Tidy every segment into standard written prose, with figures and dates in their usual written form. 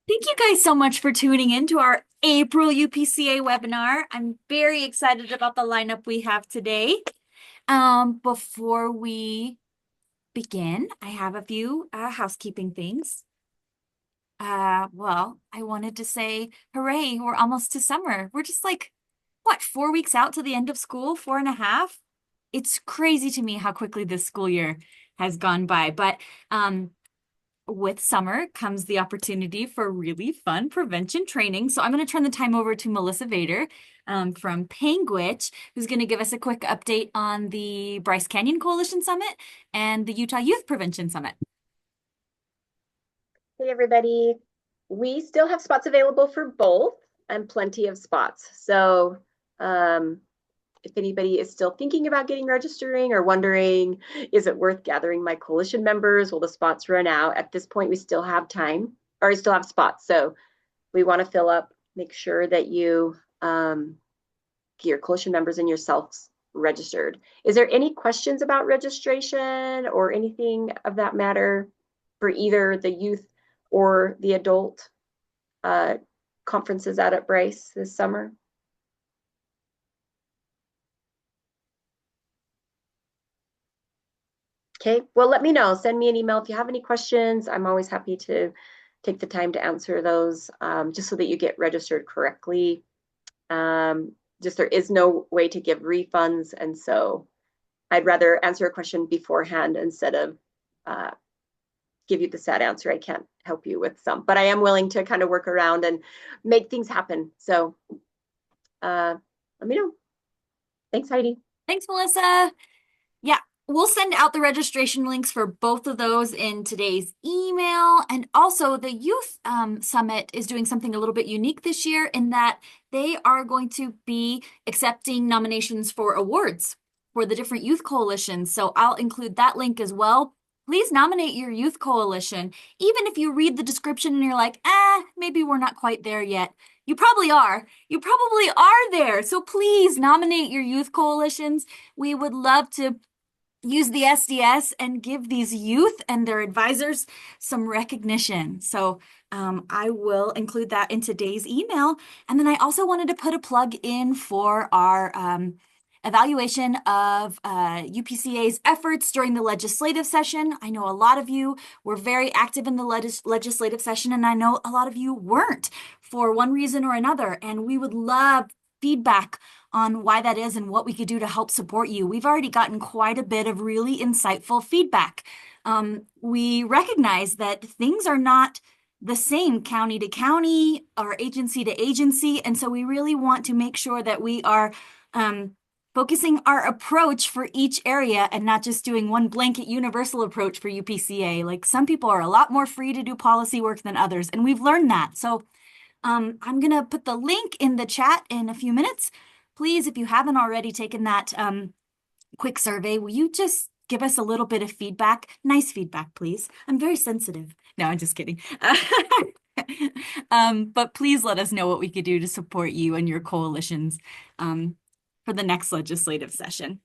Thank you guys so much for tuning in to our April UPCA webinar. I'm very excited about the lineup we have today. Before we begin, I have a few housekeeping things. I wanted to say, hooray, we're almost to summer. We're just like, what, 4 weeks out to the end of school? 4.5? It's crazy to me how quickly this school year has gone by. But with summer comes the opportunity for really fun prevention training. So I'm going to turn the time over to Melissa Vader from Panguitch, who's going to give us a quick update on the Bryce Canyon Coalition Summit and the Utah Youth Prevention Summit. Hey everybody, we still have spots available for both and plenty of spots. So if anybody is still thinking about getting registering or wondering, is it worth gathering my coalition members? Will the spots run out? At this point, we still have time or we still have spots. So we want to fill up, make sure that you get your coalition members and yourselves registered. Is there any questions about registration or anything of that matter for either the youth or the adult conferences out at Bryce this summer? Okay, well, let me know. Send me an email if you have any questions. I'm always happy to take the time to answer those, just so that you get registered correctly. Just there is no way to give refunds, and so I'd rather answer a question beforehand instead of give you the sad answer. I can't help you with some, but I am willing to kind of work around and make things happen. So let me know. Thanks, Heidi. Thanks, Melissa. Yeah, we'll send out the registration links for both of those in today's email. And also, the Youth Summit is doing something a little bit unique this year in that they are going to be accepting nominations for awards for the different youth coalitions. So I'll include that link as well. Please nominate your youth coalition. Even if you read the description and you're like, maybe we're not quite there yet. You probably are. You probably are there. So please nominate your youth coalitions. We would love to use the SDS and give these youth and their advisors some recognition. So I will include that in today's email. And then I also wanted to put a plug in for our evaluation of UPCA's efforts during the legislative session. I know a lot of you were very active in the legislative session, and I know a lot of you weren't for one reason or another. And we would love feedback on why that is and what we could do to help support you. We've already gotten quite a bit of really insightful feedback. We recognize that things are not the same county to county or agency to agency, and so we really want to make sure that we are focusing our approach for each area and not just doing one blanket universal approach for UPCA. Like some people are a lot more free to do policy work than others, and we've learned that. So I'm going to put the link in the chat in a few minutes. Please, if you haven't already taken that quick survey, will you just give us a little bit of feedback? Nice feedback, please. I'm very sensitive. No, I'm just kidding. But please let us know what we could do to support you and your coalitions for the next legislative session.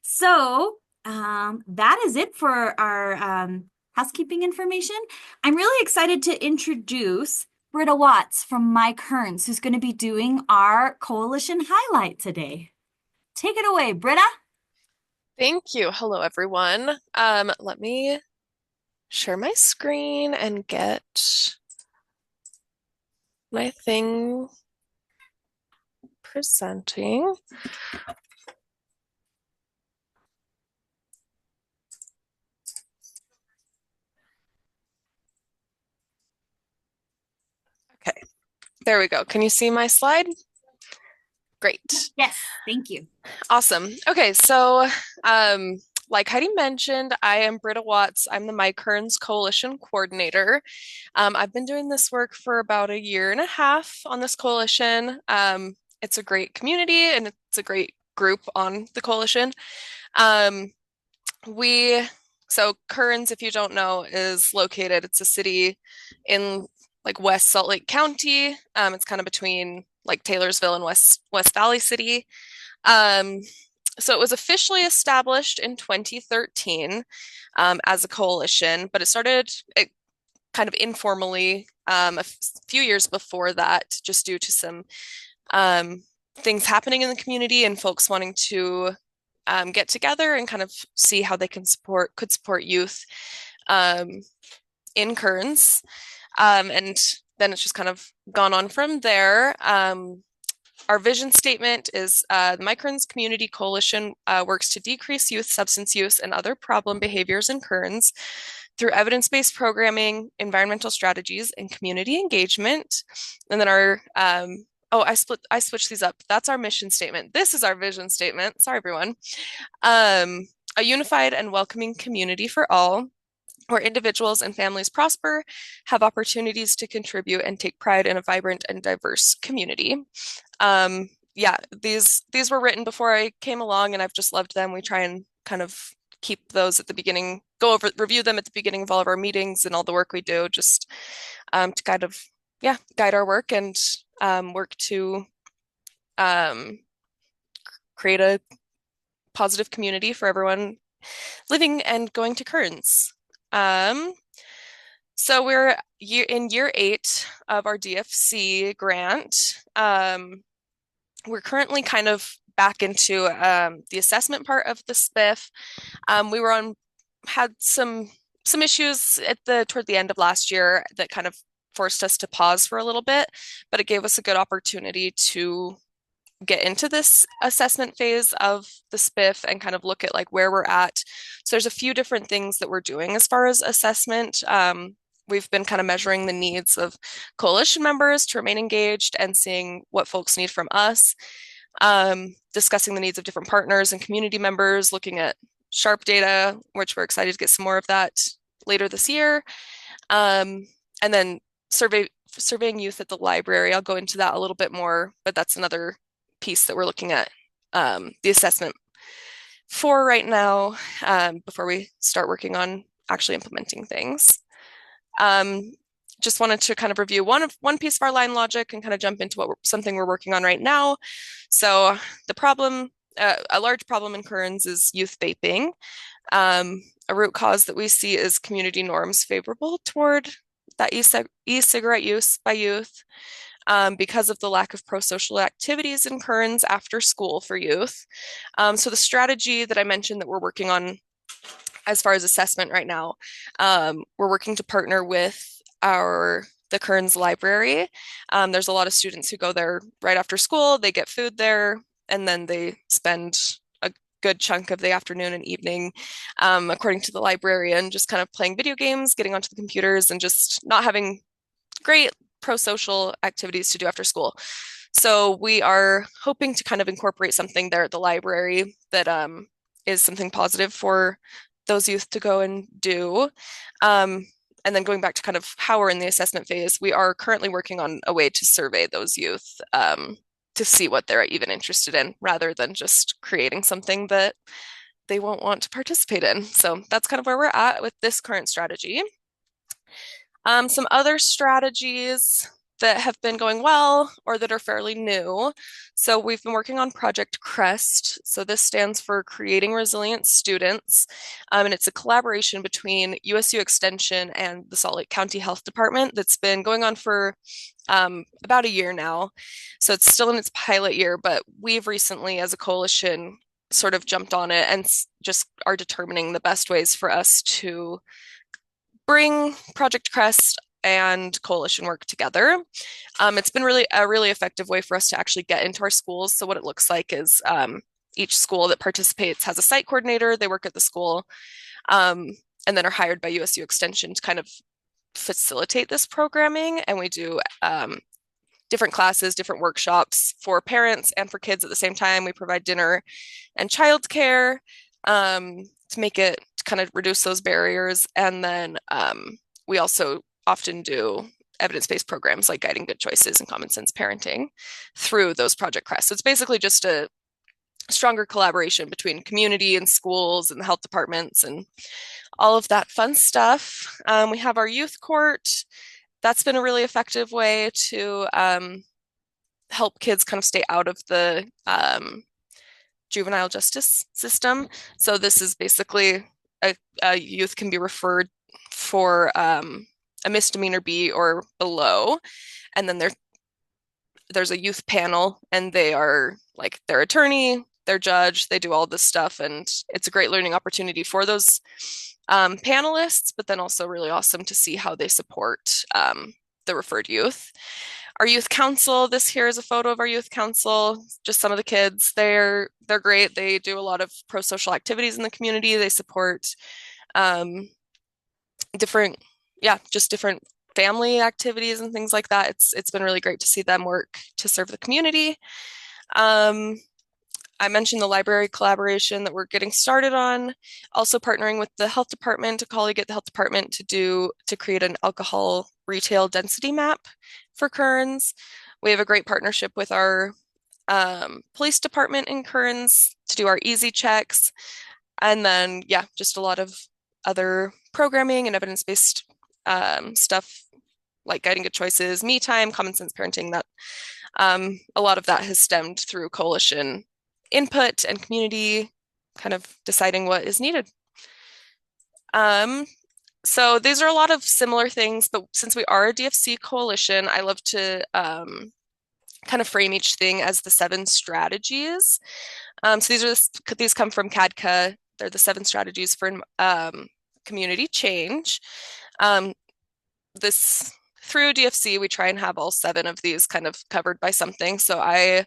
So that is it for our housekeeping information. I'm really excited to introduce Britta Watts from MyKearns, who's going to be doing our coalition highlight today. Take it away, Britta. Thank you. Hello, everyone. Let me share my screen and get my thing presenting. Okay, there we go. Can you see my slide? Great. Yes, thank you. Awesome. Okay, so like Heidi mentioned, I am Britta Watts. I'm the MyKearns Coalition Coordinator. I've been doing this work for about a year and a half on this coalition. It's a great community and it's a great group on the coalition. So Kearns, if you don't know, is located, it's a city in like West Salt Lake County. It's kind of between like Taylorsville and West Valley City. So it was officially established in 2013 as a coalition, but it started kind of informally few years before that, just due to some um, things happening in the community and folks wanting to get together and kind of see how they could support youth um, in Kearns. And then it's just kind of gone on from there. Our vision statement is the MyKearns Community Coalition works to decrease youth substance use and other problem behaviors in Kearns through evidence-based programming, environmental strategies, and community engagement. And then I switched these up. That's our mission statement. This is our vision statement. Sorry, everyone. A unified and welcoming community for all, where individuals and families prosper, have opportunities to contribute, and take pride in a vibrant and diverse community. Yeah, these were written before I came along, and I've just loved them. We try and kind of keep those at the beginning, review them at the beginning of all of our meetings and all the work we do, just to kind of, yeah, guide our work and work to create a positive community for everyone living and going to Kearns. So we're in year 8 of our DFC grant. We're currently kind of back into the assessment part of the SPIF. Had some issues toward the end of last year that kind of forced us to pause for a little bit, but it gave us a good opportunity to get into this assessment phase of the SPIF and kind of look at like where we're at. So there's a few different things that we're doing as far as assessment. We've been kind of measuring the needs of coalition members to remain engaged and seeing what folks need from us, discussing the needs of different partners and community members, looking at SHARP data, which we're excited to get some more of that later this year. And then surveying youth at the library. I'll go into that a little bit more, but that's another piece that we're looking at the assessment for right now, before we start working on actually implementing things. Just wanted to kind of review one piece of our line logic and kind of jump into something we're working on right now. So the problem, a large problem in Kearns is youth vaping. A root cause that we see is community norms favorable toward that e-cigarette use by youth. Because of the lack of pro-social activities in Kearns after school for youth. So the strategy that I mentioned that we're working on as far as assessment right now, we're working to partner with the Kearns Library. There's a lot of students who go there right after school, they get food there, and then they spend a good chunk of the afternoon and evening, according to the librarian, just kind of playing video games, getting onto the computers, and just not having great pro-social activities to do after school. So we are hoping to kind of incorporate something there at the library that is something positive for those youth to go and do. And then going back to kind of how we're in the assessment phase, we are currently working on a way to survey those youth to see what they're even interested in, rather than just creating something that they won't want to participate in. So that's kind of where we're at with this current strategy. Some other strategies that have been going well or that are fairly new. So we've been working on Project CREST. So this stands for Creating Resilient Students. And it's a collaboration between USU Extension and the Salt Lake County Health Department that's been going on for about a year now. So it's still in its pilot year, but we've recently, as a coalition, sort of jumped on it and just are determining the best ways for us to bring Project Crest and coalition work together. It's been a really effective way for us to actually get into our schools. So what it looks like is each school that participates has a site coordinator. They work at the school and then are hired by USU Extension to kind of facilitate this programming. And we do different classes, different workshops for parents and for kids at the same time. We provide dinner and childcare to make it, to kind of reduce those barriers. And then we also often do evidence-based programs like guiding good choices and common sense parenting through those Project Crest. So it's basically just a stronger collaboration between community and schools and the health departments and all of that fun stuff. We have our youth court. That's been a really effective way to help kids kind of stay out of the juvenile justice system. So this is basically a youth can be referred for a misdemeanor B or below. And then there's a youth panel, and they are like their attorney, their judge, they do all this stuff. And it's a great learning opportunity for those panelists, but then also really awesome to see how they support the referred youth. Our youth council, this here is a photo of our youth council, just some of the kids. They're great. They do a lot of pro-social activities in the community. They support um, different, yeah, just different family activities and things like that. It's been really great to see them work to serve the community. Um, I mentioned the library collaboration that we're getting started on. Also partnering with the health department, a colleague at the health department to create an alcohol retail density map for Kearns. We have a great partnership with our police department in Kearns to do our easy checks. And then, yeah, just a lot of other programming and evidence-based stuff like guiding good choices, me time, common sense parenting, that a lot of that has stemmed through coalition input and community kind of deciding what is needed. So these are a lot of similar things, but since we are a DFC coalition, I love to kind of frame each thing as the 7 strategies. So these come from CADCA. They're the 7 strategies for community change. This through DFC, we try and have all 7 of these kind of covered by something. So I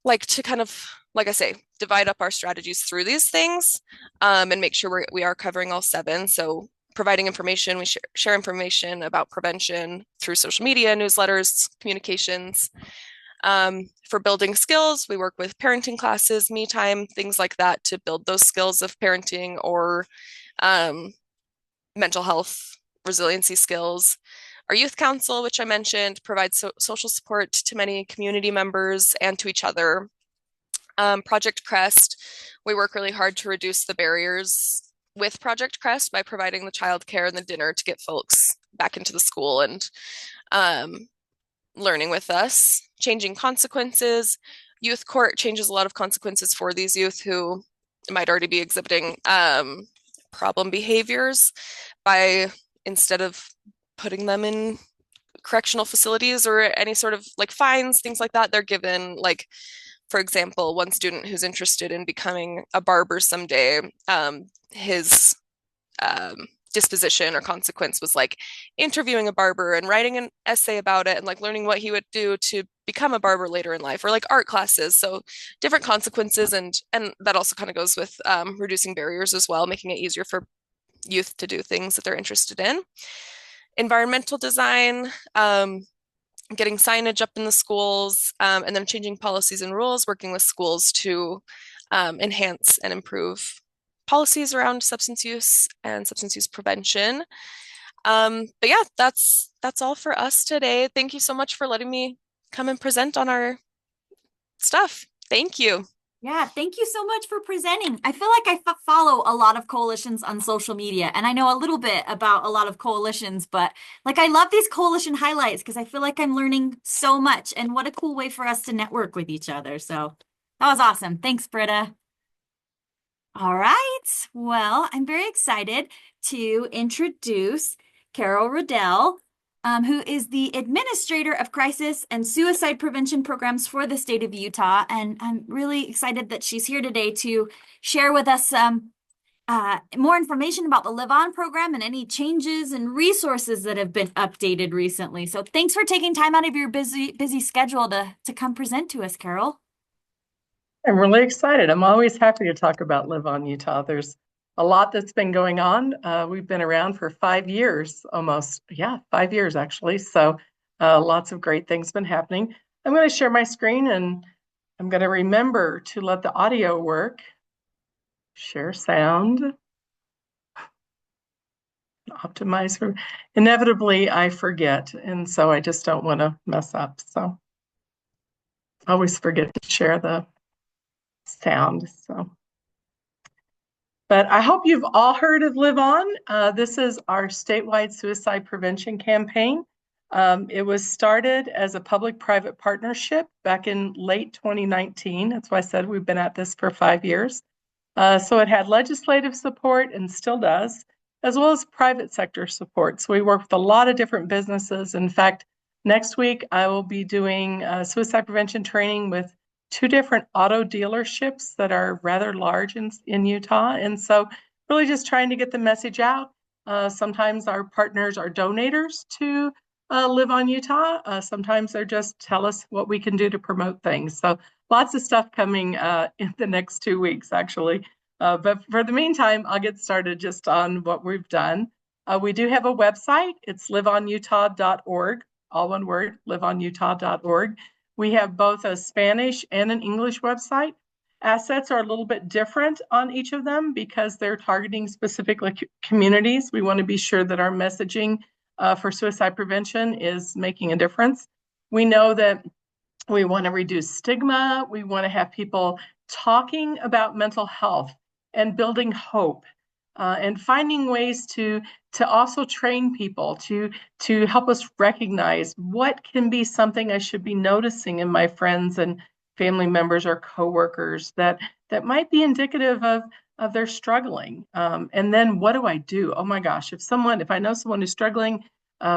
like to kind of, like I say, divide up our strategies through these things and make sure we are covering all 7. So providing information, we share information about prevention through social media, newsletters, communications. For building skills, we work with parenting classes, me time, things like that to build those skills of parenting or mental health, resiliency skills. Our youth council, which I mentioned, provides social support to many community members and to each other. Project Crest, we work really hard to reduce the barriers with Project Crest by providing the childcare and the dinner to get folks back into the school and learning with us. Changing consequences. Youth court changes a lot of consequences for these youth who might already be exhibiting problem behaviors by, instead of putting them in correctional facilities or any sort of like fines, things like that, they're given, like, for example, one student who's interested in becoming a barber someday, his disposition or consequence was like interviewing a barber and writing an essay about it and like learning what he would do to become a barber later in life, or like art classes. So different consequences, and that also kind of goes with reducing barriers as well, making it easier for youth to do things that they're interested in. Environmental design, getting signage up in the schools, and then changing policies and rules, working with schools to enhance and improve policies around substance use and substance use prevention. But yeah, that's all for us today. Thank you so much for letting me come and present on our stuff. Thank you. Yeah, thank you so much for presenting. I feel like I follow a lot of coalitions on social media, and I know a little bit about a lot of coalitions, but like I love these coalition highlights because I feel like I'm learning so much, and what a cool way for us to network with each other. So that was awesome. Thanks, Britta. All right. Well, I'm very excited to introduce Carol Ruddell, who is the Administrator of Crisis and Suicide Prevention Programs for the state of Utah. And I'm really excited that she's here today to share with us more information about the Live On program and any changes and resources that have been updated recently. So thanks for taking time out of your busy schedule to come present to us, Carol. I'm really excited. I'm always happy to talk about Live On Utah. There's a lot that's been going on. We've been around for 5 years almost. Yeah, 5 years actually. So lots of great things been happening. I'm going to share my screen and I'm going to remember to let the audio work. Share sound. Optimize. Inevitably, I forget. And so I just don't want to mess up. So I always forget to share the sound. But I hope you've all heard of Live On. This is our statewide suicide prevention campaign. It was started as a public-private partnership back in late 2019. That's why I said we've been at this for 5 years. So it had legislative support and still does, as well as private sector support. So we work with a lot of different businesses. In fact, next week I will be doing suicide prevention training with 2 different auto dealerships that are rather large in Utah. And so really just trying to get the message out. Sometimes our partners are donators to Live on Utah. Sometimes they're just tell us what we can do to promote things. So lots of stuff coming in the next 2 weeks, actually. But for the meantime, I'll get started just on what we've done. We do have a website. It's liveonutah.org, all one word, liveonutah.org. We have both a Spanish and an English website. Assets are a little bit different on each of them because they're targeting specific communities. We want to be sure that our messaging for suicide prevention is making a difference. We know that we want to reduce stigma. We want to have people talking about mental health and building hope, and finding ways to also train people to help us recognize what can be something I should be noticing in my friends and family members or coworkers that might be indicative of their struggling. And then what do I do? Oh my gosh, if I know someone who's struggling,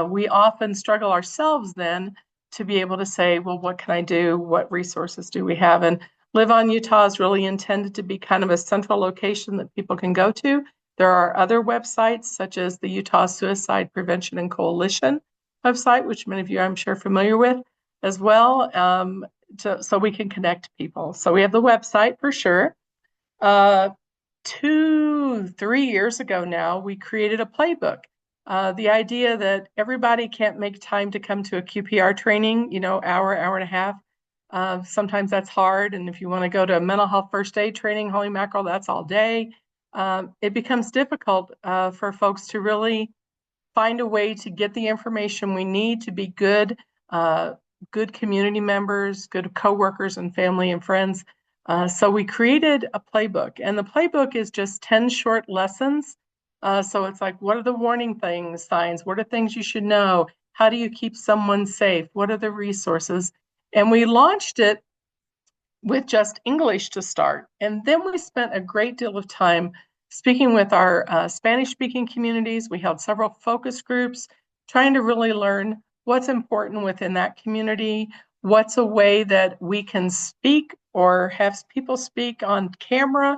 we often struggle ourselves then to be able to say, well, what can I do? What resources do we have? And Live on Utah is really intended to be kind of a central location that people can go to. There are other websites such as the Utah Suicide Prevention and Coalition website, which many of you I'm sure are familiar with as well, so we can connect people. So we have the website for sure. 2-3 years ago now, we created a playbook. The idea that everybody can't make time to come to a QPR training, hour and a half. Sometimes that's hard. And if you want to go to a mental health first aid training, holy mackerel, that's all day. It becomes difficult for folks to really find a way to get the information we need to be good community members, good coworkers and family and friends. So we created a playbook, and the playbook is just 10 short lessons. So it's like, what are the warning signs? What are things you should know? How do you keep someone safe? What are the resources? And we launched it with just English to start. And then we spent a great deal of time speaking with our Spanish-speaking communities. We held several focus groups, trying to really learn what's important within that community, what's a way that we can speak or have people speak on camera.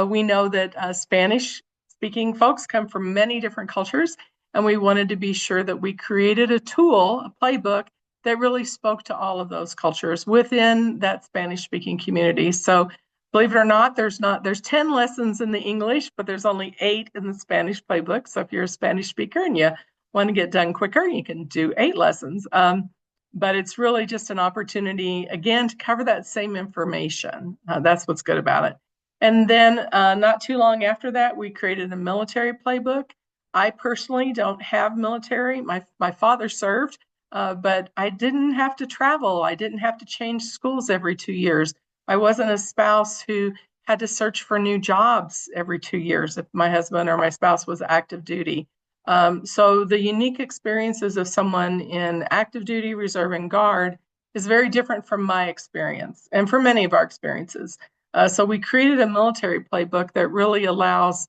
We know that Spanish-speaking folks come from many different cultures, and we wanted to be sure that we created a tool, a playbook, that really spoke to all of those cultures within that Spanish-speaking community. So believe it or not, there's 10 lessons in the English, but there's only 8 in the Spanish playbook. So if you're a Spanish speaker and you want to get done quicker, you can do 8 lessons. But it's really just an opportunity, again, to cover that same information. That's what's good about it. And then not too long after that, we created a military playbook. I personally don't have military. My father served. But I didn't have to travel. I didn't have to change schools every 2 years. I wasn't a spouse who had to search for new jobs every 2 years if my husband or my spouse was active duty. So the unique experiences of someone in active duty, reserve, and guard is very different from my experience and from many of our experiences. So we created a military playbook that really allows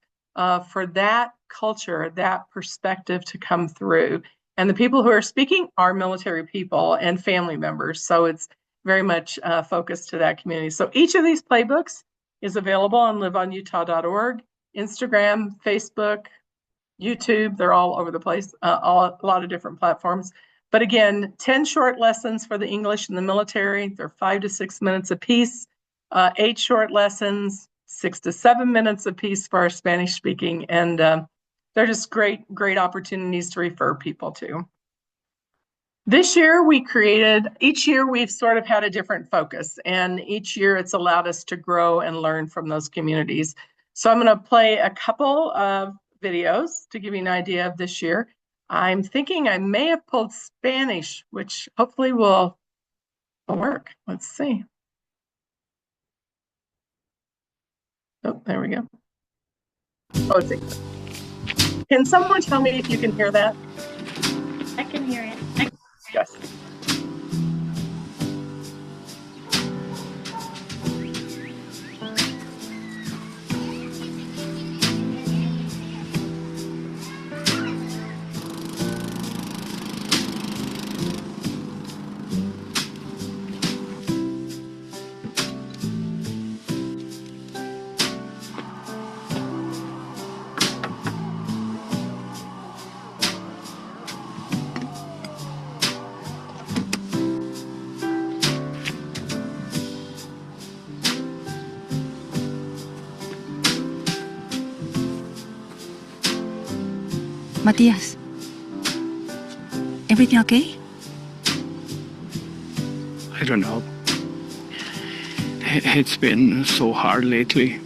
for that culture, that perspective to come through. And the people who are speaking are military people and family members. So it's very much focused to that community. So each of these playbooks is available on liveonutah.org, Instagram, Facebook, YouTube. They're all over the place, a lot of different platforms. But again, 10 short lessons for the English and the military. They're 5 to 6 minutes apiece. 8 short lessons, 6 to 7 minutes apiece for our Spanish speaking. And they're just great opportunities to refer people to. This year each year we've sort of had a different focus, and each year it's allowed us to grow and learn from those communities. So I'm going to play a couple of videos to give you an idea of this year. I'm thinking I may have pulled Spanish, which hopefully will work. Let's see. Oh, there we go. Oh, it's English. Can someone tell me if you can hear that? I can hear it. Yes. Matías, everything okay? I don't know. It's been so hard lately.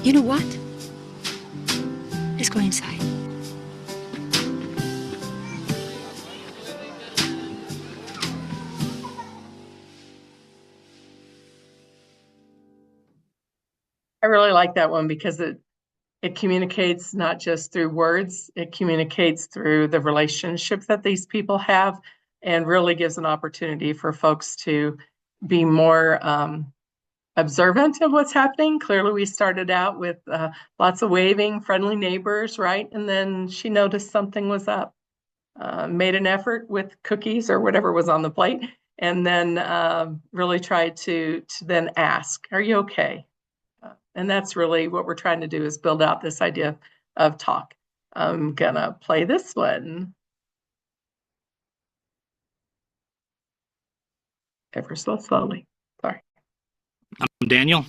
You know what? Let's go inside. I really like that one because it communicates not just through words, it communicates through the relationships that these people have and really gives an opportunity for folks to be more observant of what's happening. Clearly, we started out with lots of waving, friendly neighbors, right? And then she noticed something was up, made an effort with cookies or whatever was on the plate, and then really tried to then ask, "Are you okay?" And that's really what we're trying to do is build out this idea of talk. I'm gonna play this one ever so slowly. Sorry. I'm Daniel.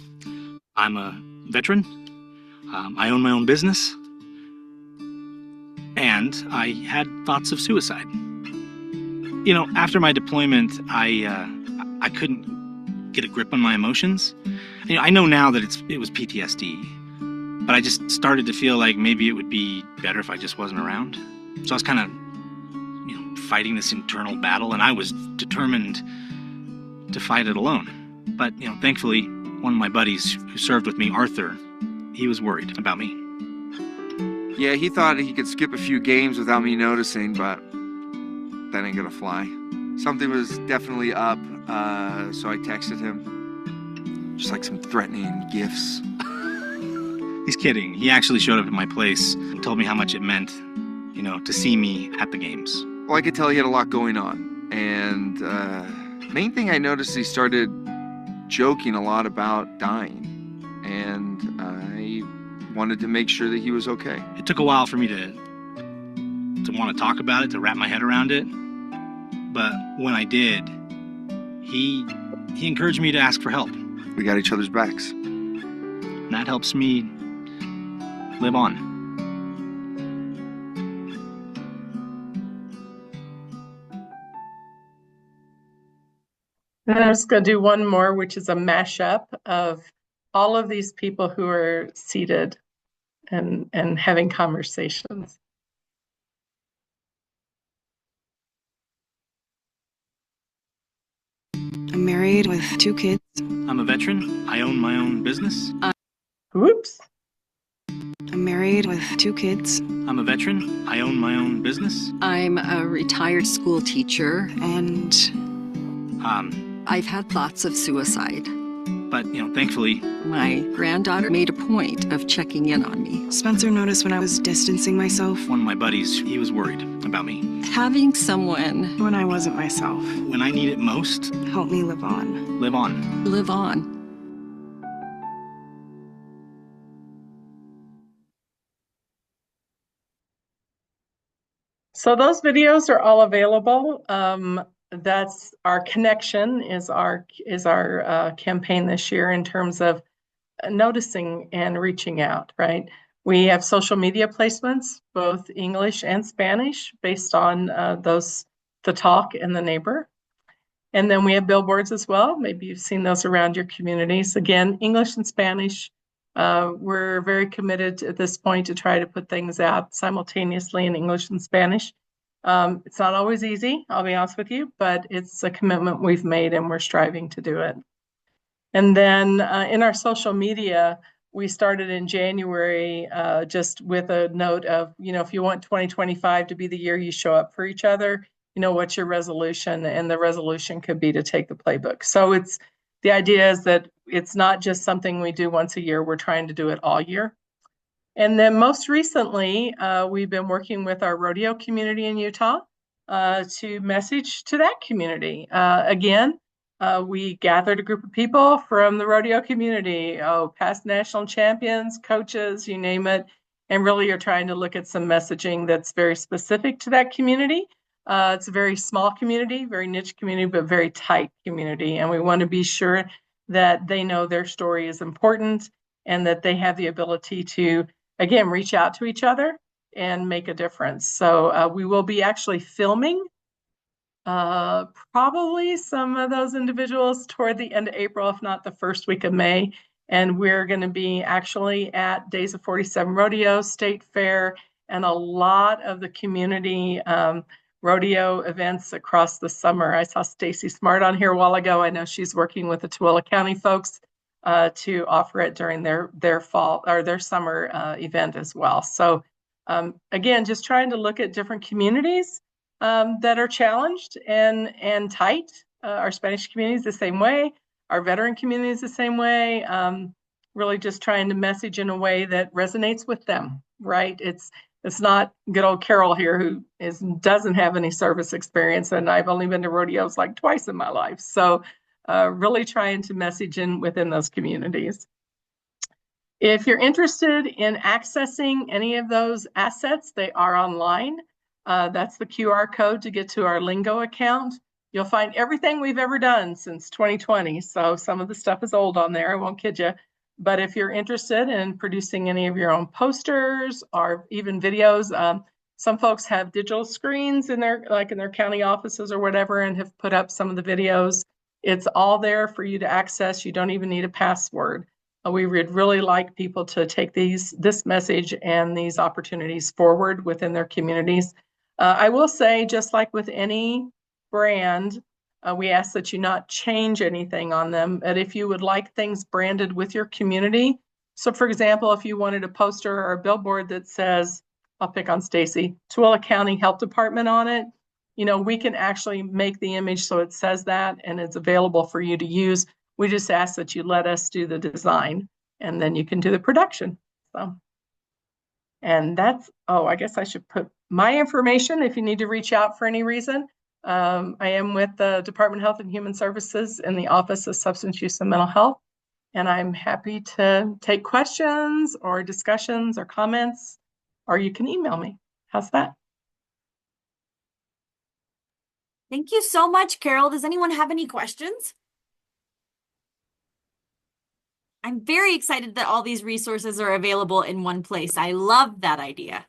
I'm a veteran. I own my own business. And I had thoughts of suicide. You know, after my deployment, I couldn't get a grip on my emotions. You know, I know now that it was PTSD, but I just started to feel like maybe it would be better if I just wasn't around. So I was kind of, fighting this internal battle, and I was determined to fight it alone. But, thankfully, one of my buddies who served with me, Arthur, he was worried about me. Yeah, he thought he could skip a few games without me noticing, but that ain't gonna fly. Something was definitely up, so I texted him. Just like some threatening gifts. He's kidding. He actually showed up at my place and told me how much it meant, to see me at the games. Well, I could tell he had a lot going on. And main thing I noticed, he started joking a lot about dying. And I wanted to make sure that he was okay. It took a while for me to want to talk about it, to wrap my head around it. But when I did, he encouraged me to ask for help. We got each other's backs. And that helps me live on. And I'm just going to do one more, which is a mashup of all of these people who are seated and having conversations. I'm married with 2 kids. I'm a veteran. I own my own business. Whoops. I'm married with 2 kids. I'm a veteran. I own my own business. I'm a retired school teacher, And I've had thoughts of suicide. But, thankfully, My granddaughter made a point of checking in on me. Spencer noticed when I was distancing myself. one of my buddies, he was worried about me. Having someone When I wasn't myself. When I need it most, Help me live on. live on. live on. So those videos are all available. That's our connection is our campaign this year in terms of noticing and reaching out, right? We have social media placements, both English and Spanish, based on the talk and the neighbor. And then we have billboards as well. Maybe you've seen those around your communities. Again, English and Spanish. We're very committed at this point to try to put things out simultaneously in English and Spanish. It's not always easy, I'll be honest with you, but it's a commitment we've made and we're striving to do it. And then in our social media, we started in January just with a note of, if you want 2025 to be the year you show up for each other, what's your resolution? And the resolution could be to take the playbook. So the idea is that it's not just something we do once a year, we're trying to do it all year. And then most recently, we've been working with our rodeo community in Utah to message to that community. Again, we gathered a group of people from the rodeo community, past national champions, coaches, you name it, and really are trying to look at some messaging that's very specific to that community. It's a very small community, very niche community, but very tight community. And we want to be sure that they know their story is important and that they have the ability to again, reach out to each other and make a difference. So we will be actually filming probably some of those individuals toward the end of April, if not the first week of May. And we're going to be actually at Days of 47 Rodeo, State Fair, and a lot of the community rodeo events across the summer. I saw Stacy Smart on here a while ago. I know she's working with the Tooele County folks to offer it during their fall or their summer event as well. So again, just trying to look at different communities that are challenged and tight. Our Spanish community is the same way. Our veteran community is the same way. Really just trying to message in a way that resonates with them, right? It's not good old Carol here who doesn't have any service experience, and I've only been to rodeos like twice in my life. So really trying to message in within those communities. If you're interested in accessing any of those assets, they are online. That's the QR code to get to our Lingo account. You'll find everything we've ever done since 2020. So some of the stuff is old on there, I won't kid you. But if you're interested in producing any of your own posters or even videos, some folks have digital screens in their county offices or whatever and have put up some of the videos. It's all there for you to access. You don't even need a password. We would really like people to take this message and these opportunities forward within their communities. I will say, just like with any brand, we ask that you not change anything on them. But if you would like things branded with your community, so for example, if you wanted a poster or a billboard that says, I'll pick on Stacy, Tooele County Health Department on it, we can actually make the image so it says that and it's available for you to use. We just ask that you let us do the design and then you can do the production. So, and that's, I guess I should put my information if you need to reach out for any reason. I am with the Department of Health and Human Services in the Office of Substance Use and Mental Health, and I'm happy to take questions or discussions or comments, or you can email me. How's that? Thank you so much, Carol. Does anyone have any questions? I'm very excited that all these resources are available in one place. I love that idea.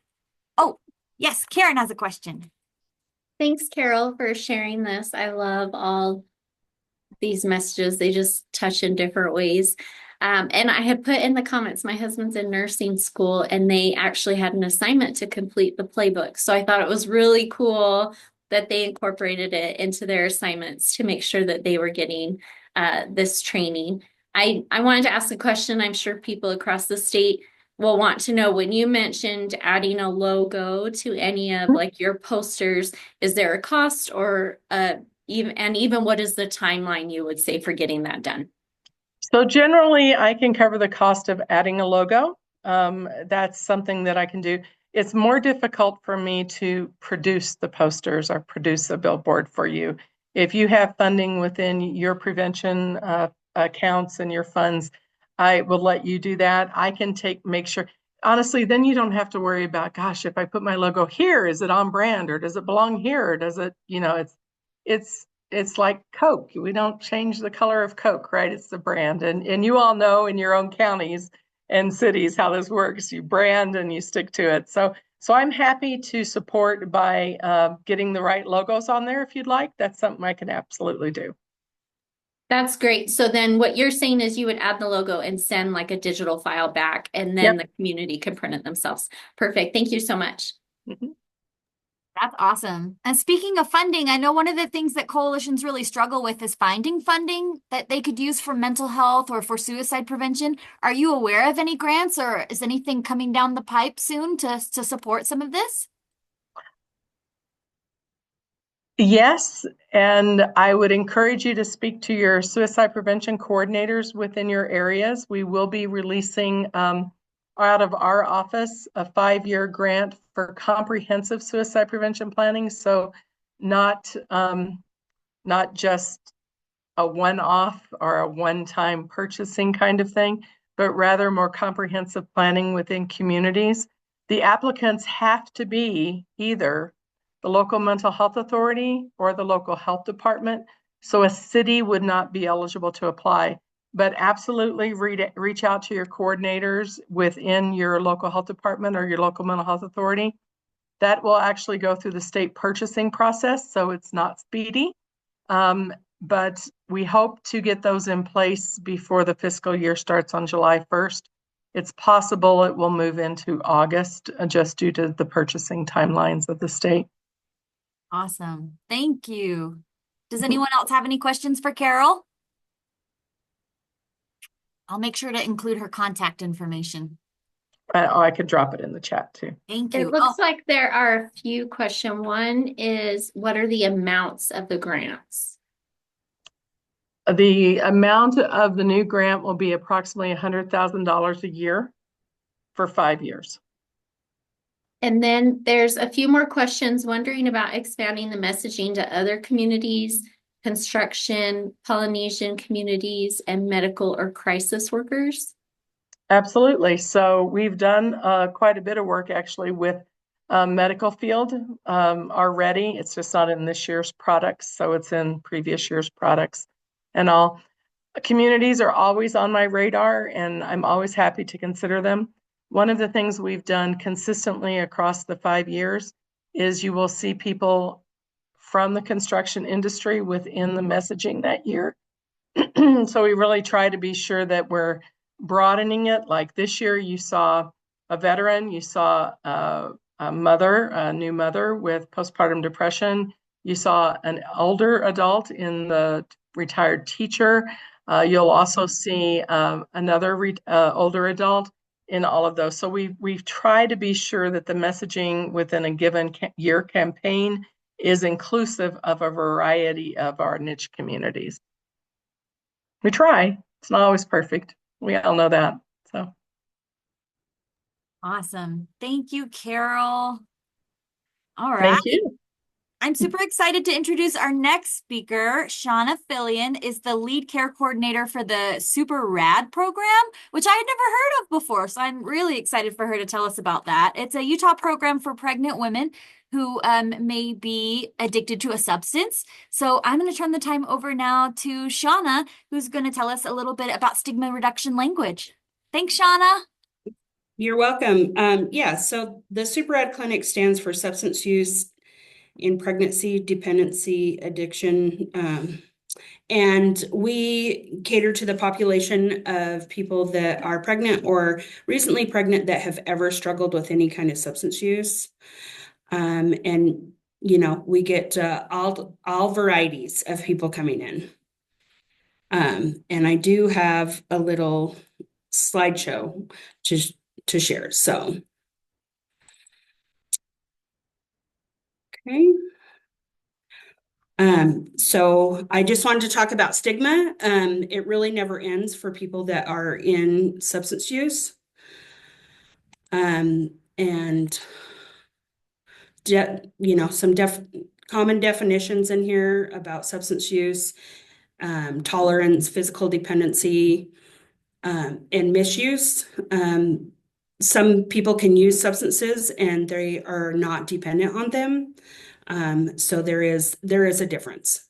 Oh, yes, Karen has a question. Thanks, Carol, for sharing this. I love all these messages. They just touch in different ways. And I had put in the comments, my husband's in nursing school and they actually had an assignment to complete the playbook. So I thought it was really cool that they incorporated it into their assignments to make sure that they were getting this training. I wanted to ask a question. I'm sure people across the state will want to know, when you mentioned adding a logo to any of like your posters, is there a cost or even what is the timeline you would say for getting that done? So generally I can cover the cost of adding a logo. That's something that I can do. It's more difficult for me to produce the posters or produce a billboard for you. If you have funding within your prevention accounts and your funds, I will let you do that. I can make sure, honestly, then you don't have to worry about, gosh, if I put my logo here, is it on brand or does it belong here? Or does it, it's like Coke. We don't change the color of Coke, right? It's the brand. And you all know in your own counties and cities how this works. You brand and you stick to it. So I'm happy to support by getting the right logos on there if you'd like. That's something I can absolutely do. That's great. So then what you're saying is you would add the logo and send like a digital file back and then the community can print it themselves. Perfect. Thank you so much. Mm-hmm. That's awesome. And speaking of funding, I know one of the things that coalitions really struggle with is finding funding that they could use for mental health or for suicide prevention. Are you aware of any grants or is anything coming down the pipe soon to support some of this? Yes, and I would encourage you to speak to your suicide prevention coordinators within your areas. We will be releasing out of our office a 5-year grant for comprehensive suicide prevention planning. So not just a one-off or a one-time purchasing kind of thing, but rather more comprehensive planning within communities. The applicants have to be either the local mental health authority or the local health department. So a city would not be eligible to apply. but absolutely reach out to your coordinators within your local health department or your local mental health authority. That will actually go through the state purchasing process, so it's not speedy. But we hope to get those in place before the fiscal year starts on July 1st. It's possible it will move into August just due to the purchasing timelines of the state. Awesome. Thank you. Does anyone else have any questions for Carol? I'll make sure to include her contact information. I could drop it in the chat too. Thank you. It looks like there are a few questions. One is, what are the amounts of the grants? The amount of the new grant will be approximately $100,000 a year for 5 years. And then there's a few more questions wondering about expanding the messaging to other communities, construction, Polynesian communities, and medical or crisis workers. Absolutely. So we've done quite a bit of work actually with medical field already. It's just not in this year's products, so it's in previous year's products and all. Communities are always on my radar, and I'm always happy to consider them. One of the things we've done consistently across the 5 years is you will see people from the construction industry within the messaging that year. So we really try to be sure that we're broadening it. Like this year, you saw a veteran, you saw a mother, a new mother with postpartum depression. You saw an older adult in the retired teacher. You'll also see another older adult in all of those. So we've tried to be sure that the messaging within a given year campaign is inclusive of a variety of our niche communities. We try. It's not always perfect. We all know that. So Awesome. Thank you, Carol. All right. thank you. I'm super excited to introduce our next speaker. Shauna Filion is the lead care coordinator for the Super Rad program, which I had never heard of before. So I'm really excited for her to tell us about that. It's a Utah program for pregnant women who may be addicted to a substance. So I'm going to turn the time over now to Shauna, who's going to tell us a little bit about stigma reduction language. Thanks, Shauna. You're welcome. So the Super Rad Clinic stands for substance use in pregnancy, dependency, addiction. And we cater to the population of people that are pregnant or recently pregnant that have ever struggled with any kind of substance use. And, we get all varieties of people coming in. And I do have a little slideshow to share. So, okay. So I just wanted to talk about stigma. It really never ends for people that are in substance use. And some common definitions in here about substance use, tolerance, physical dependency, and misuse. Some people can use substances and they are not dependent on them. So there is a difference.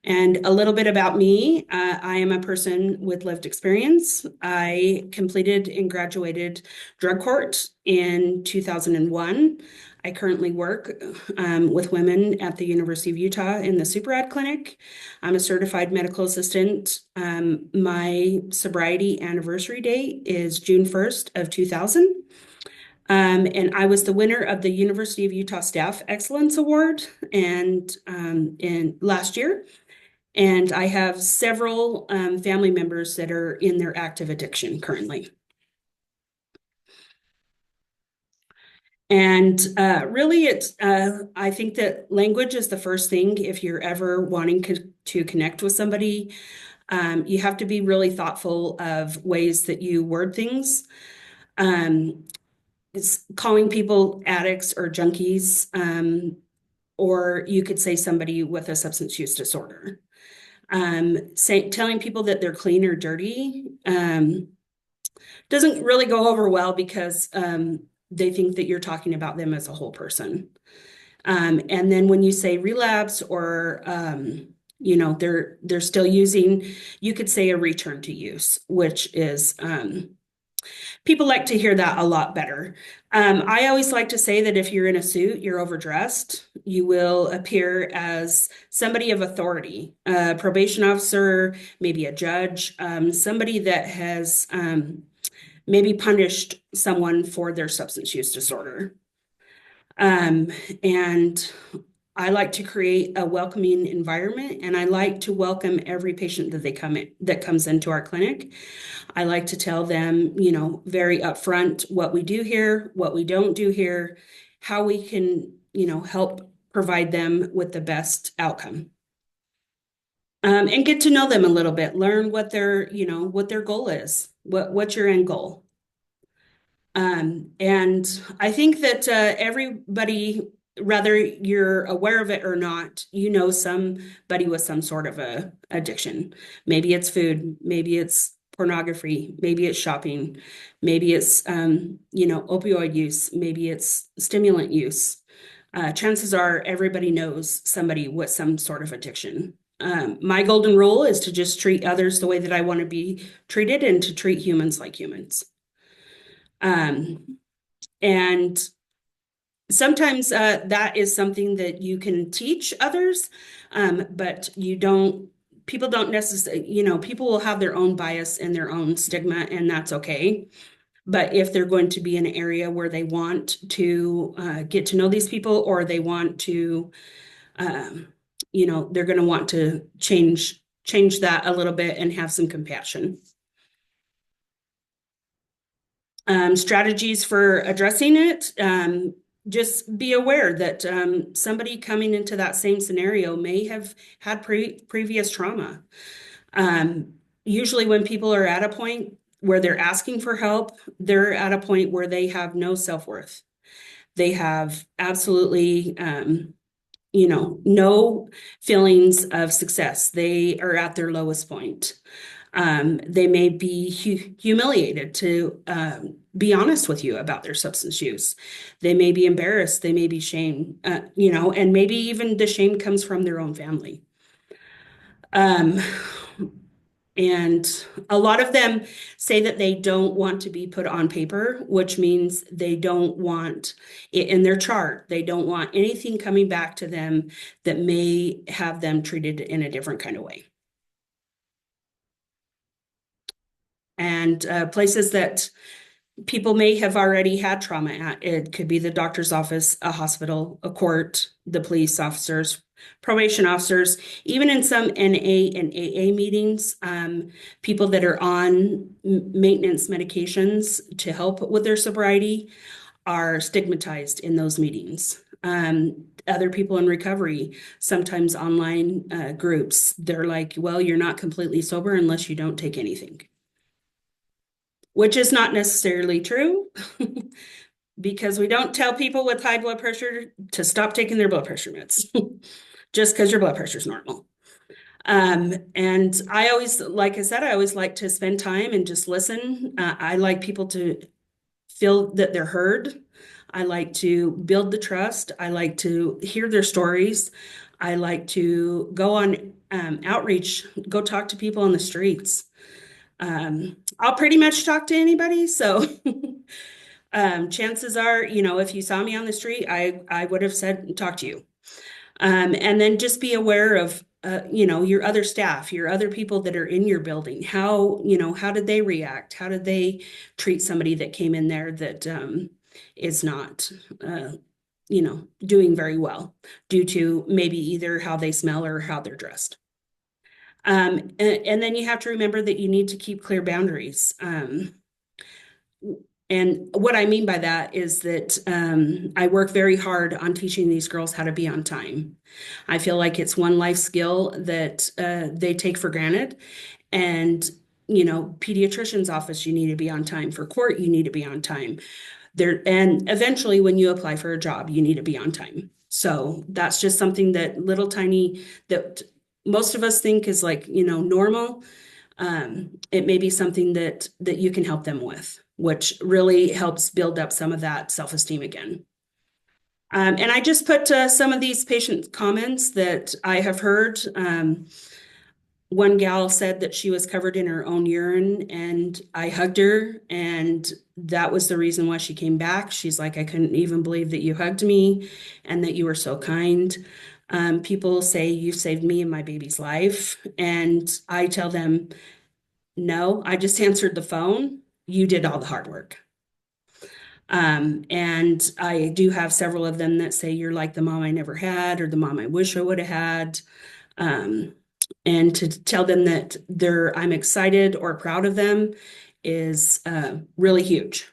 And a little bit about me, I am a person with lived experience. I completed and graduated drug court in 2001. I currently work with women at the University of Utah in the Super Rad Clinic. I'm a certified medical assistant. My sobriety anniversary date is June 1st of 2000. And I was the winner of the University of Utah Staff Excellence Award in last year. And I have several family members that are in their active addiction currently. And really, I think that language is the first thing if you're ever wanting to connect with somebody. You have to be really thoughtful of ways that you word things. It's calling people addicts or junkies, or you could say somebody with a substance use disorder. Telling people that they're clean or dirty doesn't really go over well because they think that you're talking about them as a whole person. And then when you say relapse or they're still using, you could say, a return to use, which is people like to hear that a lot better. I always like to say that if you're in a suit, you're overdressed. You will appear as somebody of authority, a probation officer, maybe a judge, somebody that has maybe punished someone for their substance use disorder. And I like to create a welcoming environment, and I like to welcome every patient that comes into our clinic. I like to tell them, very upfront what we do here, what we don't do here, how we can, help provide them with the best outcome. And get to know them a little bit, learn what their goal is, what's your end goal. And I think that everybody, whether you're aware of it or not, somebody with some sort of a addiction. Maybe it's food, maybe it's pornography, maybe it's shopping, maybe it's opioid use, maybe it's stimulant use. Chances are everybody knows somebody with some sort of addiction. My golden rule is to just treat others the way that I want to be treated and to treat humans like humans. And sometimes that is something that you can teach others, but people don't necessarily, people will have their own bias and their own stigma, and that's okay. But if they're going to be in an area where they want to get to know these people, or they want to, they're going to want to change that a little bit and have some compassion. Strategies for addressing it. Just be aware that somebody coming into that same scenario may have had previous trauma. Usually when people are at a point where they're asking for help, they're at a point where they have no self-worth. They have absolutely, no feelings of success. They are at their lowest point. They may be humiliated to be honest with you about their substance use. They may be embarrassed. They may be shamed, and maybe even the shame comes from their own family. And a lot of them say that they don't want to be put on paper, which means they don't want it in their chart. They don't want anything coming back to them that may have them treated in a different kind of way. And places that people may have already had trauma at. It could be the doctor's office, a hospital, a court, the police officers, probation officers, even in some NA and AA meetings, people that are on maintenance medications to help with their sobriety are stigmatized in those meetings. Other people in recovery, sometimes online groups, they're like, well, you're not completely sober unless you don't take anything. Which is not necessarily true because we don't tell people with high blood pressure to stop taking their blood pressure meds just because your blood pressure is normal. And I always, like I said, I always like to spend time and just listen. I like people to feel that they're heard. I like to build the trust. I like to hear their stories. I like to go on outreach, go talk to people on the streets. I'll pretty much talk to anybody. So chances are, if you saw me on the street, I would have said, talk to you. And then just be aware of, your other staff, your other people that are in your building. How did they react? How did they treat somebody that came in there that is not, doing very well due to maybe either how they smell or how they're dressed. And then you have to remember that you need to keep clear boundaries. And what I mean by that is that I work very hard on teaching these girls how to be on time. I feel like it's one life skill that they take for granted. And, pediatrician's office, you need to be on time. For court, you need to be on time. And eventually when you apply for a job, you need to be on time. So that's just something that that most of us think is like, normal. It may be something that you can help them with, which really helps build up some of that self-esteem again. And I just put some of these patient comments that I have heard. One gal said that she was covered in her own urine, and I hugged her, and that was the reason why she came back. She's like, I couldn't even believe that you hugged me and that you were so kind. People say you saved me and my baby's life, and I tell them, no, I just answered the phone. You did all the hard work. And I do have several of them that say you're like the mom I never had, or the mom I wish I would have had. Um, and to tell them that I'm excited or proud of them is really huge.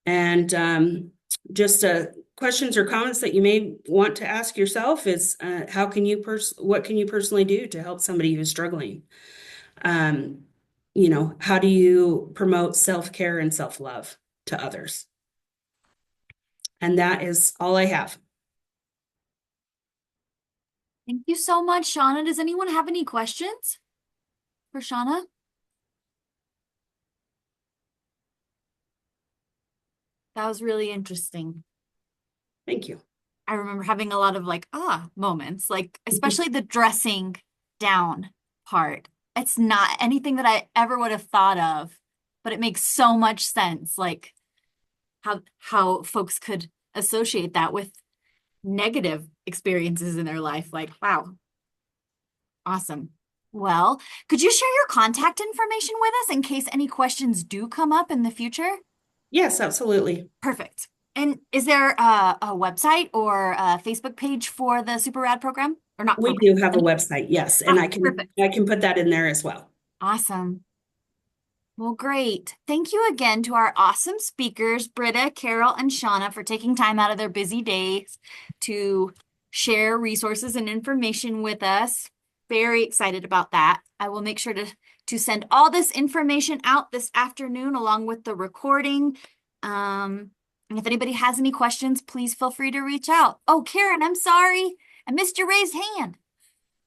And just questions or comments that you may want to ask yourself is what can you personally do to help somebody who's struggling? How do you promote self-care and self-love to others? And that is all I have. Thank you so much, Shauna. Does anyone have any questions for Shauna? That was really interesting. Thank you. I remember having a lot of moments, especially the dressing down part. It's not anything that I ever would have thought of, but it makes so much sense, like how folks could associate that with negative experiences in their life. Like, wow, awesome. Well, could you share your contact information with us in case any questions do come up in the future? Yes, absolutely. Perfect. And is there a website or a Facebook page for the Super Rad program? Or not? We do have a website, yes, and I can put that in there as well. Awesome. Well, great. Thank you again to our awesome speakers, Britta, Carol, and Shauna, for taking time out of their busy days to share resources and information with us. Very excited about that. I will make sure to send all this information out this afternoon along with the recording. And if anybody has any questions, please feel free to reach out. Oh, Karen, I'm sorry. I missed your raised hand.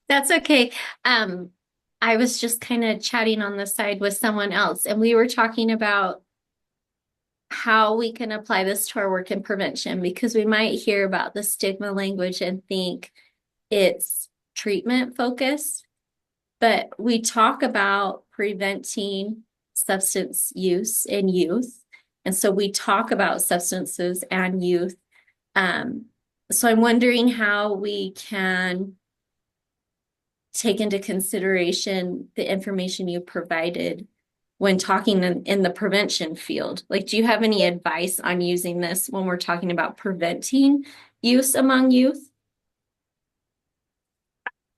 That's okay. I was just kind of chatting on the side with someone else, and we were talking about how we can apply this to our work in prevention, because we might hear about the stigma language and think it's treatment focused, but we talk about preventing substance use in youth. And so we talk about substances and youth. So I'm wondering how we can take into consideration the information you provided when talking in the prevention field. Like, do you have any advice on using this when we're talking about preventing use among youth?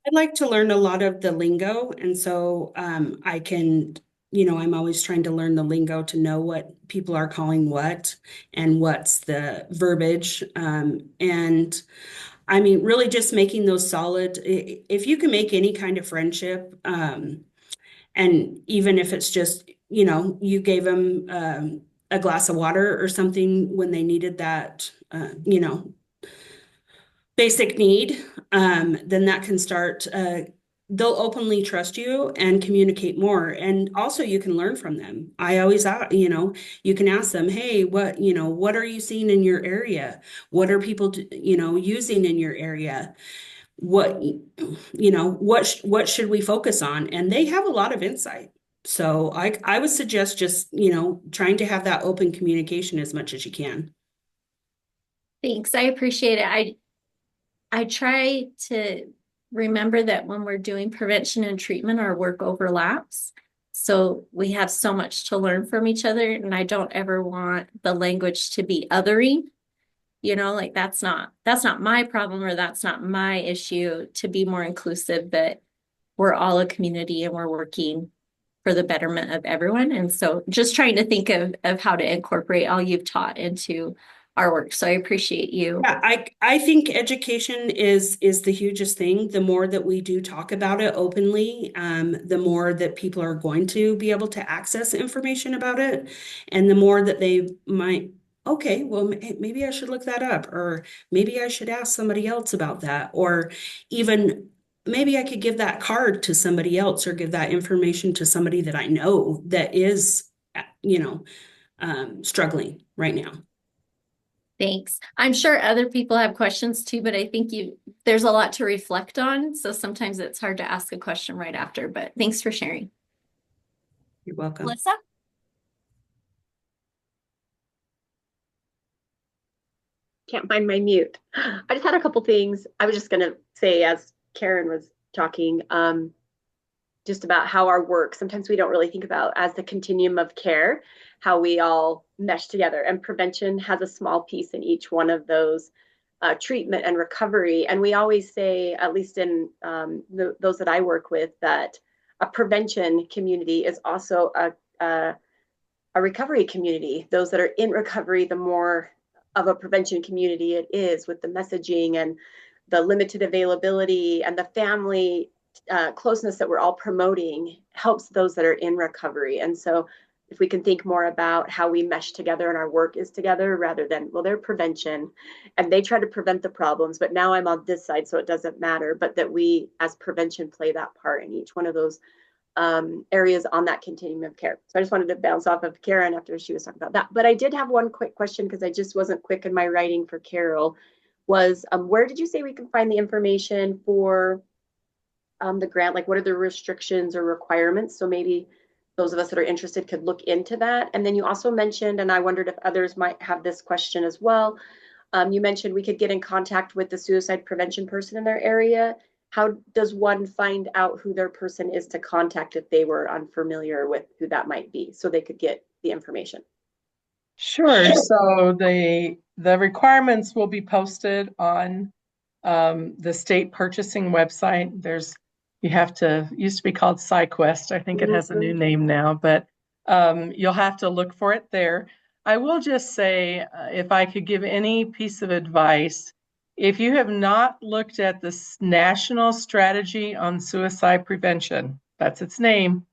I'd like to learn a lot of the lingo, and so I can, I'm always trying to learn the lingo to know what people are calling what and what's the verbiage. And I mean, really just making those solid, if you can make any kind of friendship, and even if it's just, you gave them a glass of water or something when they needed that, basic need, then that can start, they'll openly trust you and communicate more. And also you can learn from them. I always, you can ask them, hey, what are you seeing in your area? What are people, using in your area? What should we focus on? And they have a lot of insight. So I would suggest just, trying to have that open communication as much as you can. Thanks. I appreciate it. I try to remember that when we're doing prevention and treatment, our work overlaps. So we have so much to learn from each other, and I don't ever want the language to be othering. Like that's not my problem, or that's not my issue. To be more inclusive, that we're all a community and we're working for the betterment of everyone. And so just trying to think of how to incorporate all you've taught into our work. So I appreciate you. Yeah, I think education is the hugest thing. The more that we do talk about it openly, the more that people are going to be able to access information about it, and the more that they might, okay, well, maybe I should look that up, or maybe I should ask somebody else about that, or even maybe I could give that card to somebody else, or give that information to somebody that I know that is, struggling right now. Thanks. I'm sure other people have questions too, but I think there's a lot to reflect on. So sometimes it's hard to ask a question right after, but thanks for sharing. You're welcome. Melissa? Can't find my mute. I just had a couple things. I was just going to say, as Karen was talking, just about how our work, sometimes we don't really think about as the continuum of care, how we all mesh together. And prevention has a small piece in each one of those, treatment and recovery. And we always say, at least in those that I work with, that a prevention community is also a recovery community. Those that are in recovery, the more of a prevention community it is, with the messaging and the limited availability and the family closeness that we're all promoting helps those that are in recovery. And so if we can think more about how we mesh together and our work is together, rather than, well, they're prevention and they try to prevent the problems, but now I'm on this side, so it doesn't matter, but that we as prevention play that part in each one of those areas on that continuum of care. So I just wanted to bounce off of Karen after she was talking about that. But I did have one quick question, because I just wasn't quick in my writing for Carol, was where did you say we can find the information for the grant? Like, what are the restrictions or requirements? So maybe those of us that are interested could look into that. And then you also mentioned, and I wondered if others might have this question as well, you mentioned we could get in contact with the suicide prevention person in their area. How does one find out who their person is to contact if they were unfamiliar with who that might be, so they could get the information? Sure. So the requirements will be posted on the state purchasing website. Used to be called SciQuest. I think it has a new name now, but you'll have to look for it there. I will just say, if I could give any piece of advice, if you have not looked at this National Strategy on Suicide Prevention, that's its name,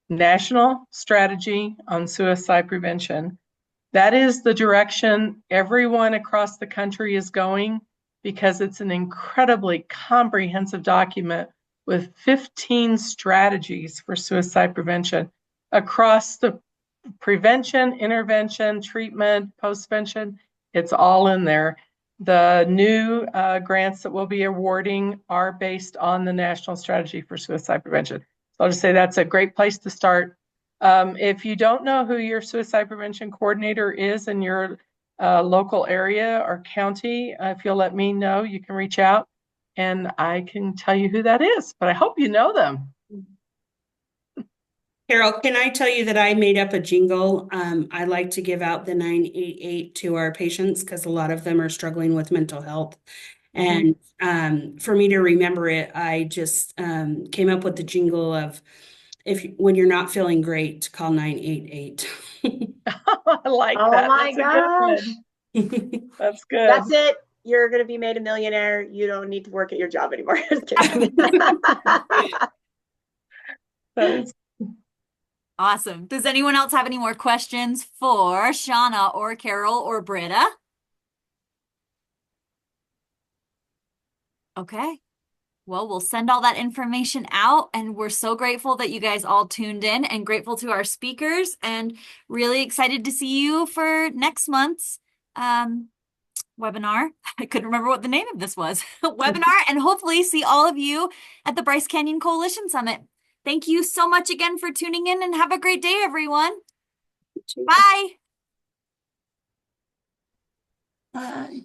National Strategy on Suicide Prevention, that is the direction everyone across the country is going, because it's an incredibly comprehensive document with 15 strategies for suicide prevention across the prevention, intervention, treatment, postvention. It's all in there. The new grants that we'll be awarding are based on the National Strategy for Suicide Prevention. So I'll just say that's a great place to start. If you don't know who your suicide prevention coordinator is in your local area or county, if you'll let me know, you can reach out and I can tell you who that is. But I hope you know them. Carol, can I tell you that I made up a jingle? I like to give out the 988 to our patients, because a lot of them are struggling with mental health. And for me to remember it, I just came up with the jingle of, when you're not feeling great, call 988. I like oh that. My That's gosh. a good one. That's good. That's it. You're going to be made a millionaire. You don't need to work at your job anymore. Just kidding. That's Awesome. Does anyone else have any more questions for Shauna or Carol or Britta? Okay. Well, we'll send all that information out, and we're so grateful that you guys all tuned in, and grateful to our speakers, and really excited to see you for next month's webinar. I couldn't remember what the name of this was. Webinar, and hopefully see all of you at the Bryce Canyon Coalition Summit. Thank you so much again for tuning in, and have a great day, everyone. Bye. Bye.